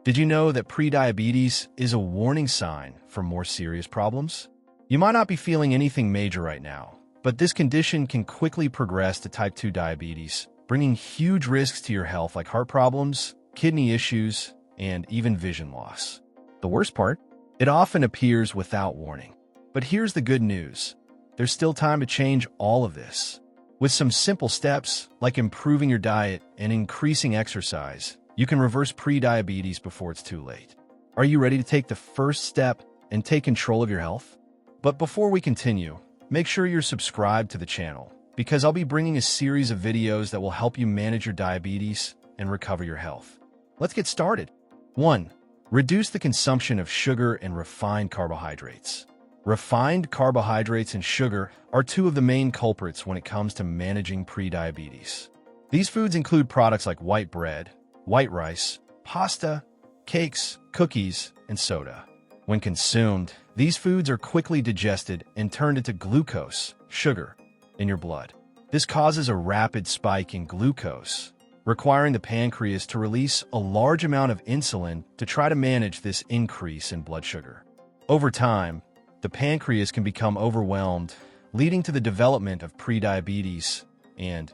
Did you know that prediabetes is a warning sign for more serious problems? You might not be feeling anything major right now, but this condition can quickly progress to type 2 diabetes, bringing huge risks to your health like heart problems, kidney issues, and even vision loss. The worst part? It often appears without warning. But here's the good news. There's still time to change all of this. With some simple steps, like improving your diet and increasing exercise, you can reverse prediabetes before it's too late. Are you ready to take the first step and take control of your health? But before we continue, make sure you're subscribed to the channel, because I'll be bringing a series of videos that will help you manage your diabetes and recover your health. Let's get started. 1. Reduce the consumption of sugar and refined carbohydrates. Refined carbohydrates and sugar are two of the main culprits when it comes to managing prediabetes. These foods include products like white bread, white rice, pasta, cakes, cookies, and soda. When consumed, these foods are quickly digested and turned into glucose, sugar, in your blood. This causes a rapid spike in glucose, requiring the pancreas to release a large amount of insulin to try to manage this increase in blood sugar. Over time, the pancreas can become overwhelmed, leading to the development of prediabetes and,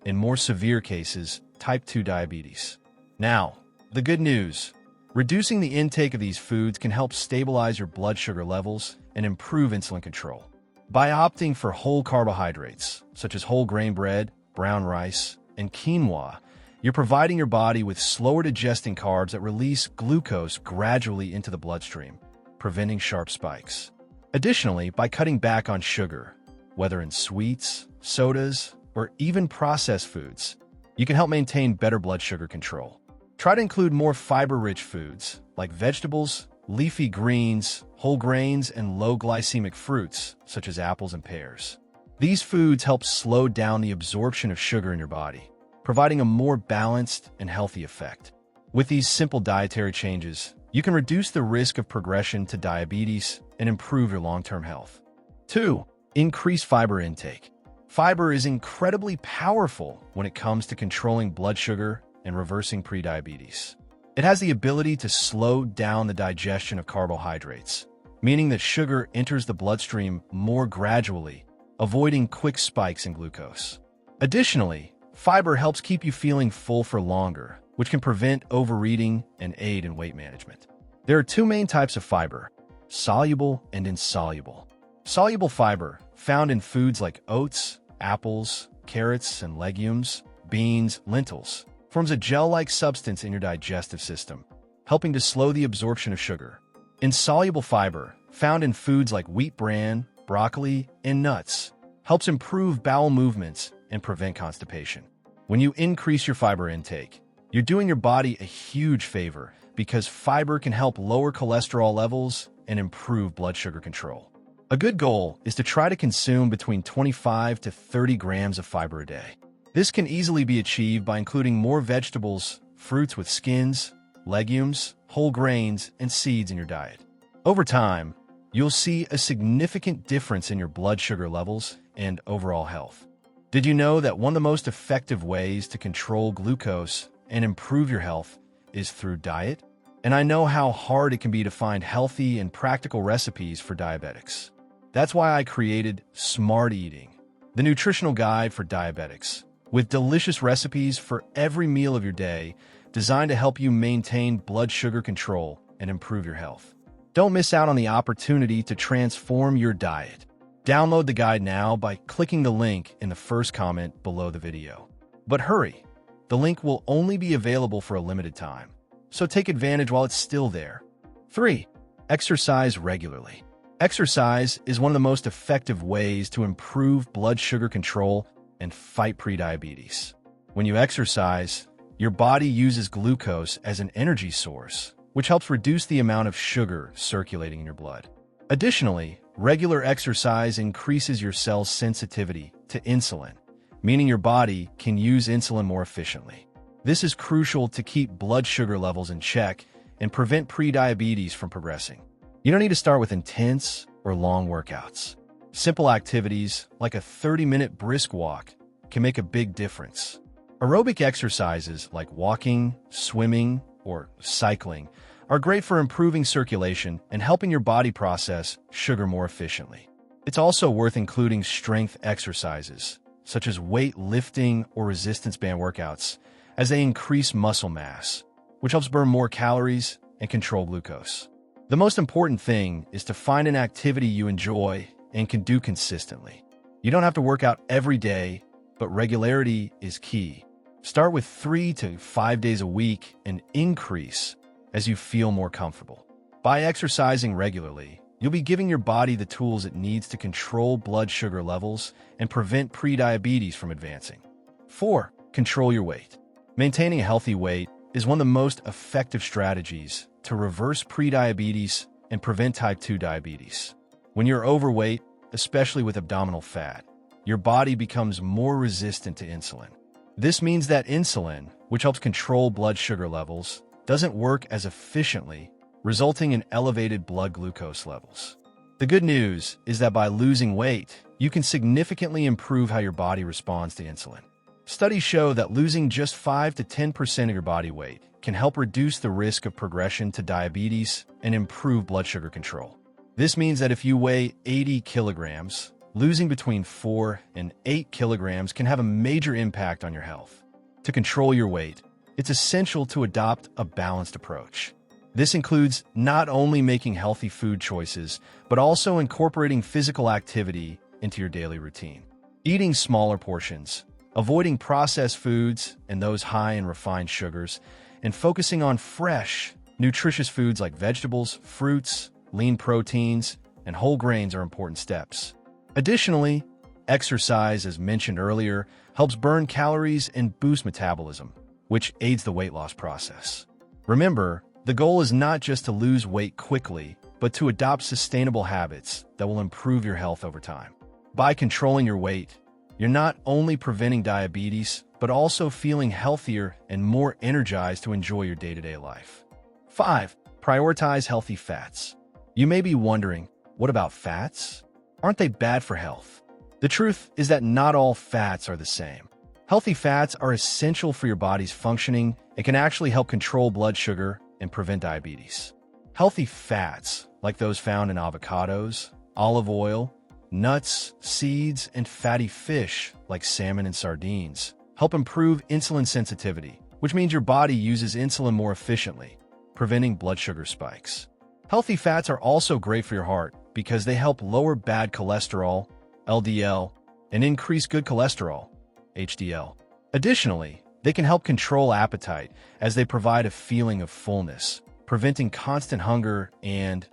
in more severe cases, type 2 diabetes. Now, the good news. Reducing the intake of these foods can help stabilize your blood sugar levels and improve insulin control. By opting for whole carbohydrates, such as whole grain bread, brown rice, and quinoa, you're providing your body with slower digesting carbs that release glucose gradually into the bloodstream, preventing sharp spikes. Additionally, by cutting back on sugar, whether in sweets, sodas, or even processed foods, you can help maintain better blood sugar control. Try to include more fiber-rich foods like vegetables, leafy greens, whole grains, and low-glycemic fruits, such as apples and pears. These foods help slow down the absorption of sugar in your body, providing a more balanced and healthy effect. With these simple dietary changes, you can reduce the risk of progression to diabetes and improve your long-term health. 2. Increase fiber intake. Fiber is incredibly powerful when it comes to controlling blood sugar and reversing prediabetes. It has the ability to slow down the digestion of carbohydrates, meaning that sugar enters the bloodstream more gradually, avoiding quick spikes in glucose. Additionally, fiber helps keep you feeling full for longer, which can prevent overeating and aid in weight management. There are two main types of fiber: soluble and insoluble. Soluble fiber, found in foods like oats, apples, carrots, and legumes, beans, lentils, forms a gel-like substance in your digestive system, helping to slow the absorption of sugar. Insoluble fiber, found in foods like wheat bran, broccoli, and nuts, helps improve bowel movements and prevent constipation. When you increase your fiber intake, you're doing your body a huge favor because fiber can help lower cholesterol levels and improve blood sugar control. A good goal is to try to consume between 25 to 30 grams of fiber a day. This can easily be achieved by including more vegetables, fruits with skins, legumes, whole grains, and seeds in your diet. Over time, you'll see a significant difference in your blood sugar levels and overall health. Did you know that one of the most effective ways to control glucose and improve your health is through diet? And I know how hard it can be to find healthy and practical recipes for diabetics. That's why I created Smart Eating, the nutritional guide for diabetics, with delicious recipes for every meal of your day, designed to help you maintain blood sugar control and improve your health. Don't miss out on the opportunity to transform your diet. Download the guide now by clicking the link in the first comment below the video. But hurry, the link will only be available for a limited time, so take advantage while it's still there. 3. Exercise regularly. Exercise is one of the most effective ways to improve blood sugar control and fight prediabetes. When you exercise, your body uses glucose as an energy source, which helps reduce the amount of sugar circulating in your blood. Additionally, regular exercise increases your cell's sensitivity to insulin, meaning your body can use insulin more efficiently. This is crucial to keep blood sugar levels in check and prevent prediabetes from progressing. You don't need to start with intense or long workouts. Simple activities like a 30-minute brisk walk can make a big difference. Aerobic exercises like walking, swimming, or cycling, are great for improving circulation and helping your body process sugar more efficiently. It's also worth including strength exercises, such as weight lifting or resistance band workouts, as they increase muscle mass, which helps burn more calories and control glucose. The most important thing is to find an activity you enjoy and can do consistently. You don't have to work out every day, but regularity is key. Start with 3 to 5 days a week and increase as you feel more comfortable. By exercising regularly, you'll be giving your body the tools it needs to control blood sugar levels and prevent prediabetes from advancing. 4. Control your weight. Maintaining a healthy weight is one of the most effective strategies to reverse prediabetes and prevent type 2 diabetes. When you're overweight, especially with abdominal fat, your body becomes more resistant to insulin. This means that insulin, which helps control blood sugar levels, doesn't work as efficiently, resulting in elevated blood glucose levels. The good news is that by losing weight, you can significantly improve how your body responds to insulin. Studies show that losing just 5 to 10% of your body weight can help reduce the risk of progression to diabetes and improve blood sugar control. This means that if you weigh 80 kilograms, losing between 4 and 8 kilograms can have a major impact on your health. To control your weight, it's essential to adopt a balanced approach. This includes not only making healthy food choices, but also incorporating physical activity into your daily routine. Eating smaller portions, avoiding processed foods and those high in refined sugars, and focusing on fresh, nutritious foods like vegetables, fruits, lean proteins, and whole grains are important steps. Additionally, exercise, as mentioned earlier, helps burn calories and boost metabolism, which aids the weight loss process. Remember, the goal is not just to lose weight quickly, but to adopt sustainable habits that will improve your health over time. By controlling your weight, you're not only preventing diabetes, but also feeling healthier and more energized to enjoy your day-to-day life. 5. Prioritize healthy fats. You may be wondering, what about fats? Aren't they bad for health? The truth is that not all fats are the same. Healthy fats are essential for your body's functioning and can actually help control blood sugar and prevent diabetes. Healthy fats, like those found in avocados, olive oil, nuts, seeds, and fatty fish, like salmon and sardines, help improve insulin sensitivity, which means your body uses insulin more efficiently, preventing blood sugar spikes. Healthy fats are also great for your heart because they help lower bad cholesterol, LDL, and increase good cholesterol, HDL. Additionally, they can help control appetite as they provide a feeling of fullness, preventing constant hunger and,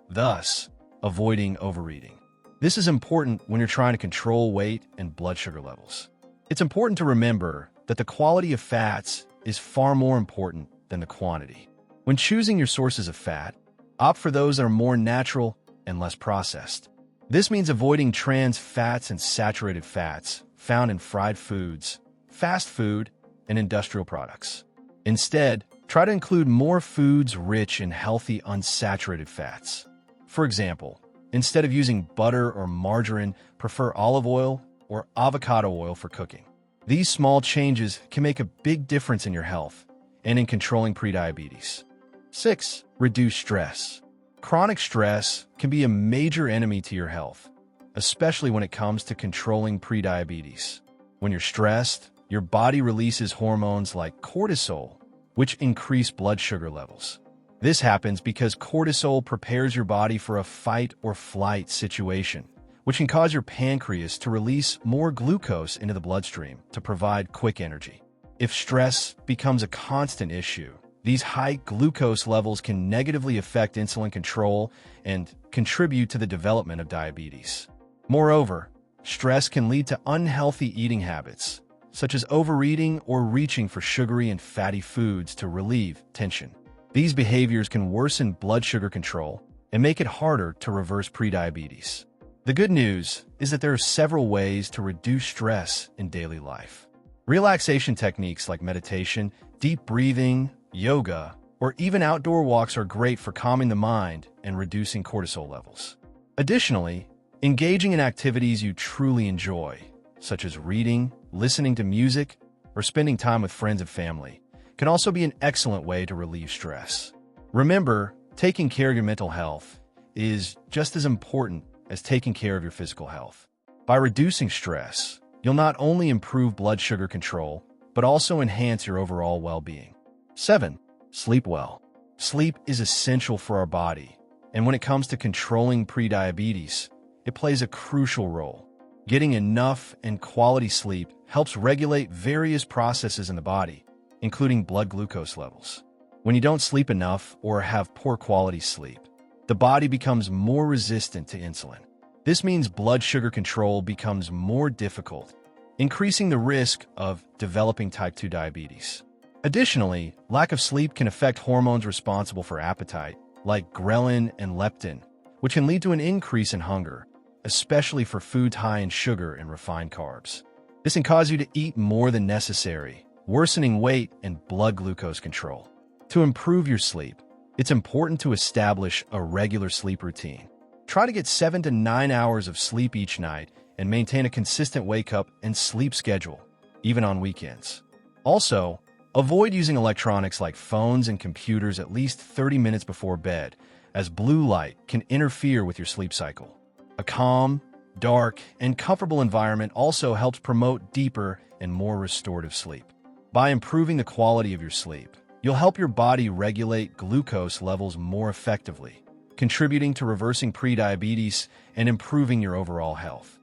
thus, avoiding overeating. This is important when you're trying to control weight and blood sugar levels. It's important to remember that the quality of fats is far more important than the quantity. When choosing your sources of fat, opt for those that are more natural and less processed. This means avoiding trans fats and saturated fats found in fried foods, fast food, and industrial products. Instead, try to include more foods rich in healthy unsaturated fats. For example, instead of using butter or margarine, prefer olive oil or avocado oil for cooking. These small changes can make a big difference in your health and in controlling prediabetes. 6. Reduce stress. Chronic stress can be a major enemy to your health, especially when it comes to controlling prediabetes. When you're stressed, your body releases hormones like cortisol, which increase blood sugar levels. This happens because cortisol prepares your body for a fight or flight situation, which can cause your pancreas to release more glucose into the bloodstream to provide quick energy. If stress becomes a constant issue, these high glucose levels can negatively affect insulin control and contribute to the development of diabetes. Moreover, stress can lead to unhealthy eating habits, such as overeating or reaching for sugary and fatty foods to relieve tension. These behaviors can worsen blood sugar control and make it harder to reverse prediabetes. The good news is that there are several ways to reduce stress in daily life. Relaxation techniques like meditation, deep breathing, yoga, or even outdoor walks are great for calming the mind and reducing cortisol levels. Additionally, engaging in activities you truly enjoy, such as reading, listening to music, or spending time with friends and family, can also be an excellent way to relieve stress. Remember, taking care of your mental health is just as important as taking care of your physical health. By reducing stress, you'll not only improve blood sugar control, but also enhance your overall well-being. 7. Sleep well. Sleep is essential for our body, and when it comes to controlling prediabetes, it plays a crucial role. Getting enough and quality sleep helps regulate various processes in the body, including blood glucose levels. When you don't sleep enough or have poor quality sleep, the body becomes more resistant to insulin. This means blood sugar control becomes more difficult, increasing the risk of developing type 2 diabetes. Additionally, lack of sleep can affect hormones responsible for appetite, like ghrelin and leptin, which can lead to an increase in hunger, especially for foods high in sugar and refined carbs. This can cause you to eat more than necessary, worsening weight and blood glucose control. To improve your sleep, it's important to establish a regular sleep routine. Try to get 7 to 9 hours of sleep each night and maintain a consistent wake-up and sleep schedule, even on weekends. Also, avoid using electronics like phones and computers at least 30 minutes before bed, as blue light can interfere with your sleep cycle. A calm, dark, and comfortable environment also helps promote deeper and more restorative sleep. By improving the quality of your sleep, you'll help your body regulate glucose levels more effectively, contributing to reversing prediabetes and improving your overall health.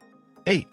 8.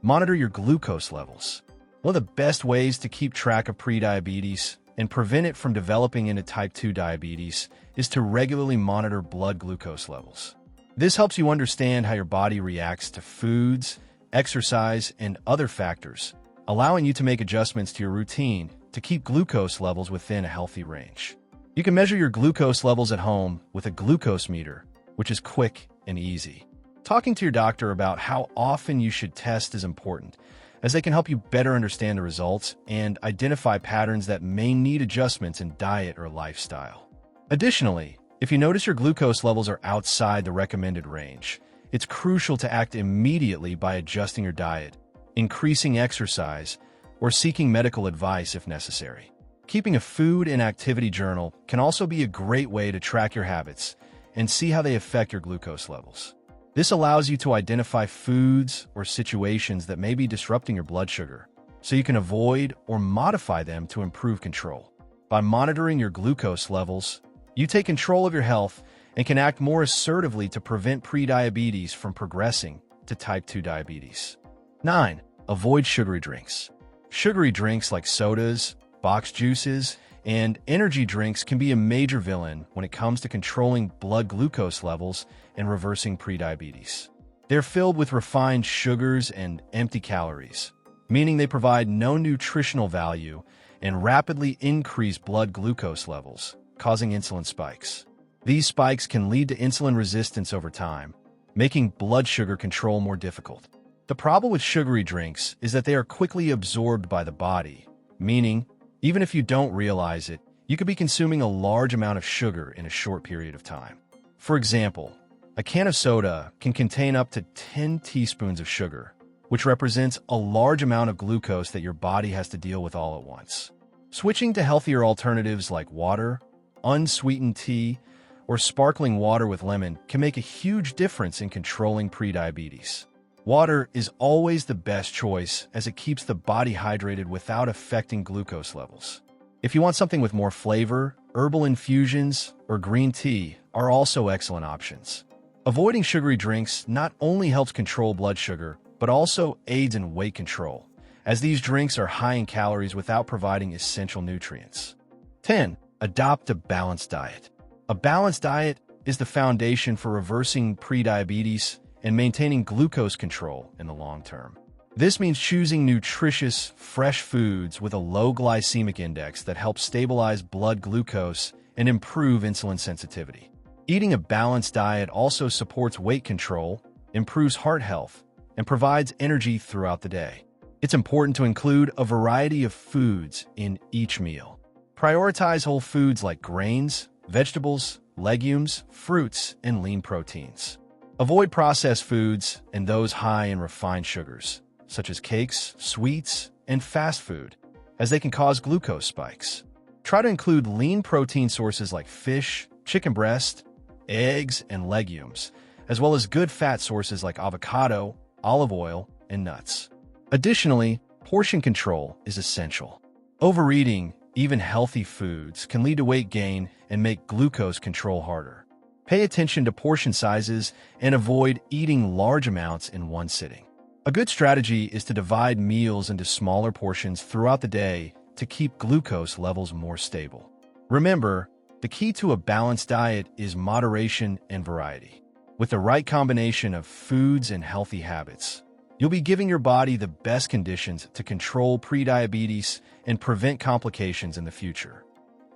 Monitor your glucose levels. One of the best ways to keep track of prediabetes and prevent it from developing into type 2 diabetes is to regularly monitor blood glucose levels. This helps you understand how your body reacts to foods, exercise, and other factors, allowing you to make adjustments to your routine to keep glucose levels within a healthy range. You can measure your glucose levels at home with a glucose meter, which is quick and easy. Talking to your doctor about how often you should test is important, as they can help you better understand the results and identify patterns that may need adjustments in diet or lifestyle. Additionally, if you notice your glucose levels are outside the recommended range, it's crucial to act immediately by adjusting your diet, increasing exercise, or seeking medical advice if necessary. Keeping a food and activity journal can also be a great way to track your habits and see how they affect your glucose levels. This allows you to identify foods or situations that may be disrupting your blood sugar, so you can avoid or modify them to improve control. By monitoring your glucose levels, you take control of your health and can act more assertively to prevent prediabetes from progressing to type 2 diabetes. 9. Avoid sugary drinks. Sugary drinks like sodas, boxed juices, and energy drinks can be a major villain when it comes to controlling blood glucose levels and reversing prediabetes. They're filled with refined sugars and empty calories, meaning they provide no nutritional value and rapidly increase blood glucose levels, causing insulin spikes. These spikes can lead to insulin resistance over time, making blood sugar control more difficult. The problem with sugary drinks is that they are quickly absorbed by the body, meaning, even if you don't realize it, you could be consuming a large amount of sugar in a short period of time. For example, a can of soda can contain up to 10 teaspoons of sugar, which represents a large amount of glucose that your body has to deal with all at once. Switching to healthier alternatives like water, unsweetened tea, or sparkling water with lemon can make a huge difference in controlling prediabetes. Water is always the best choice as it keeps the body hydrated without affecting glucose levels. If you want something with more flavor, herbal infusions or green tea are also excellent options. Avoiding sugary drinks not only helps control blood sugar, but also aids in weight control, as these drinks are high in calories without providing essential nutrients. 10. Adopt a balanced diet. A balanced diet is the foundation for reversing prediabetes and maintaining glucose control in the long term. This means choosing nutritious, fresh foods with a low glycemic index that helps stabilize blood glucose and improve insulin sensitivity. Eating a balanced diet also supports weight control, improves heart health, and provides energy throughout the day. It's important to include a variety of foods in each meal. Prioritize whole foods like grains, vegetables, legumes, fruits, and lean proteins. Avoid processed foods and those high in refined sugars, such as cakes, sweets, and fast food, as they can cause glucose spikes. Try to include lean protein sources like fish, chicken breast, eggs, and legumes, as well as good fat sources like avocado, olive oil, and nuts. Additionally, portion control is essential. Overeating, even healthy foods, can lead to weight gain and make glucose control harder. Pay attention to portion sizes and avoid eating large amounts in one sitting. A good strategy is to divide meals into smaller portions throughout the day to keep glucose levels more stable. Remember, the key to a balanced diet is moderation and variety. With the right combination of foods and healthy habits, you'll be giving your body the best conditions to control prediabetes and prevent complications in the future.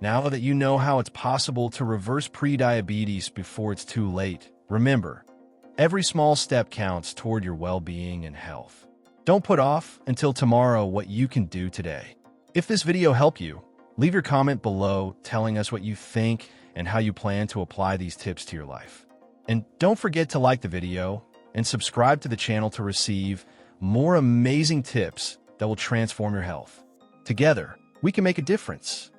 Now that you know how it's possible to reverse prediabetes before it's too late, remember, every small step counts toward your well-being and health. Don't put off until tomorrow what you can do today. If this video helped you, leave your comment below telling us what you think and how you plan to apply these tips to your life. And don't forget to like the video and subscribe to the channel to receive more amazing tips that will transform your health. Together, we can make a difference.